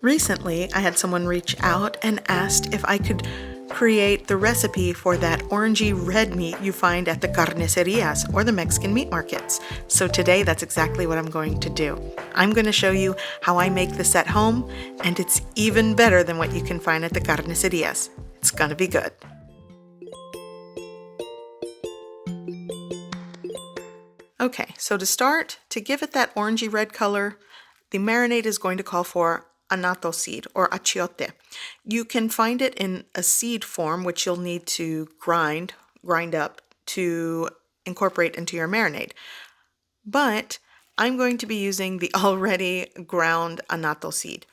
Recently, I had someone reach out and asked if I could create the recipe for that orangey red meat you find at the Carnecerias or the Mexican meat markets. So today, that's exactly what I'm going to do. I'm going to show you how I make this at home, and it's even better than what you can find at the Carnecerias. It's going to be good. Okay, so to start, to give it that orangey red color, the marinade is going to call for annatto seed or achiote. You can find it in a seed form, which you'll need to grind up to incorporate into your marinade. But I'm going to be using the already ground annatto seed.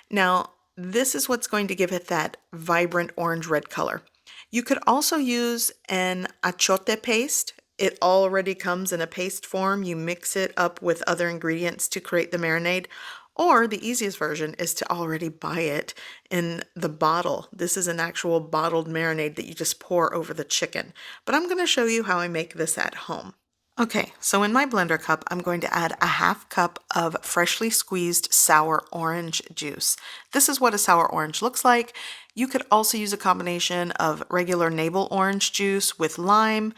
Now, this is what's going to give it that vibrant orange-red color. You could also use an achiote paste. It already comes in a paste form. You mix it up with other ingredients to create the marinade. Or the easiest version is to already buy it in the bottle. This is an actual bottled marinade that you just pour over the chicken. But I'm going to show you how I make this at home. Okay, so in my blender cup, I'm going to add a half cup of freshly squeezed sour orange juice. This is what a sour orange looks like. You could also use a combination of regular navel orange juice with lime,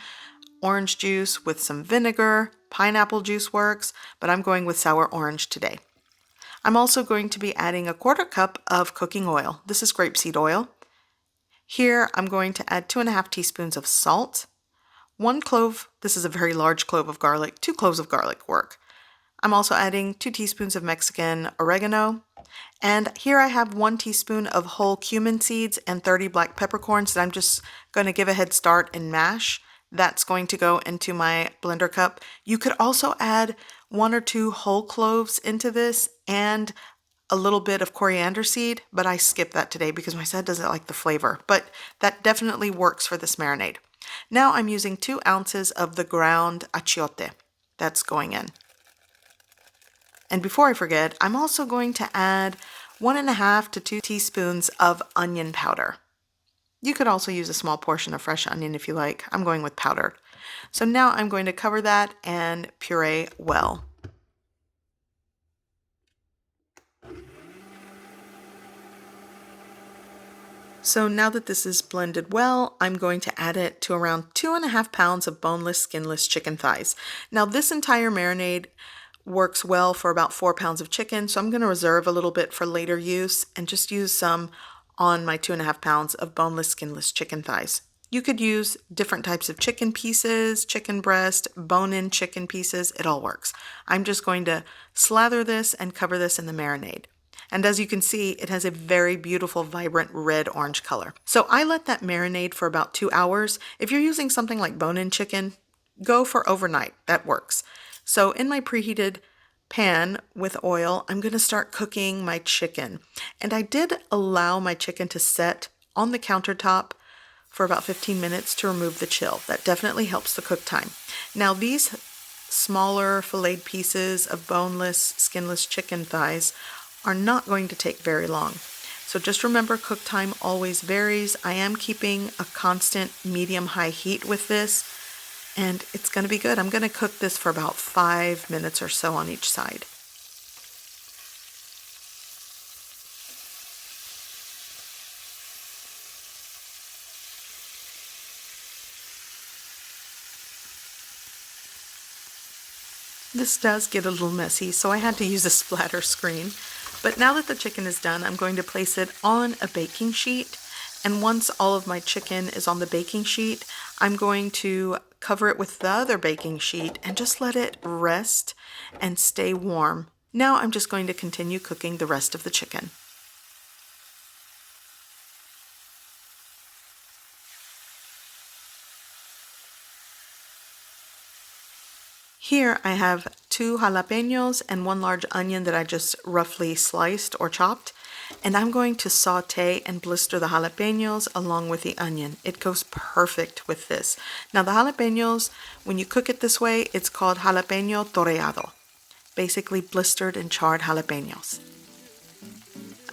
orange juice with some vinegar, pineapple juice works, but I'm going with sour orange today. I'm also going to be adding a 1/4 cup of cooking oil. This is grapeseed oil. Here I'm going to add 2½ teaspoons of salt, 1 clove, this is a very large clove of garlic, 2 cloves of garlic work. I'm also adding 2 teaspoons of Mexican oregano, and here I have 1 teaspoon of whole cumin seeds and 30 black peppercorns that I'm just going to give a head start and mash. That's going to go into my blender cup. You could also add 1 or 2 whole cloves into this and a little bit of coriander seed, but I skipped that today because my son doesn't like the flavor, but that definitely works for this marinade. Now I'm using 2 ounces of the ground achiote. That's going in. And before I forget, I'm also going to add 1½ to 2 teaspoons of onion powder. You could also use a small portion of fresh onion if you like. I'm going with powdered. So now I'm going to cover that and puree well. So now that this is blended well, I'm going to add it to around 2½ pounds of boneless, skinless chicken thighs. Now this entire marinade works well for about 4 pounds of chicken, so I'm going to reserve a little bit for later use and just use some on my 2½ pounds of boneless, skinless chicken thighs. You could use different types of chicken pieces, chicken breast, bone-in chicken pieces, it all works. I'm just going to slather this and cover this in the marinade. And as you can see, it has a very beautiful, vibrant red-orange color. So I let that marinate for about 2 hours. If you're using something like bone-in chicken, go for overnight, that works. So in my preheated pan with oil, I'm going to start cooking my chicken. And I did allow my chicken to set on the countertop for about 15 minutes to remove the chill. That definitely helps the cook time. Now these smaller filleted pieces of boneless, skinless chicken thighs are not going to take very long. So just remember, cook time always varies. I am keeping a constant medium-high heat with this, and it's going to be good. I'm going to cook this for about 5 minutes or so on each side. This does get a little messy, so I had to use a splatter screen. But now that the chicken is done, I'm going to place it on a baking sheet. And once all of my chicken is on the baking sheet, I'm going to cover it with the other baking sheet and just let it rest and stay warm. Now I'm just going to continue cooking the rest of the chicken. Here I have 2 jalapenos and 1 large onion that I just roughly sliced or chopped, and I'm going to saute and blister the jalapenos along with the onion. It goes perfect with this. Now the jalapenos, when you cook it this way, it's called jalapeno toreado, basically blistered and charred jalapenos.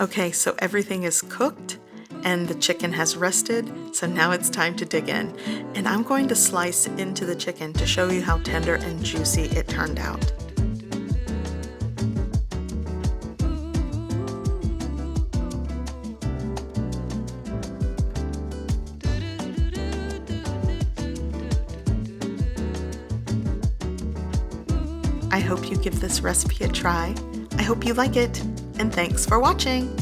Okay, so everything is cooked and the chicken has rested, so now it's time to dig in. And I'm going to slice into the chicken to show you how tender and juicy it turned out. I hope you give this recipe a try. I hope you like it, and thanks for watching!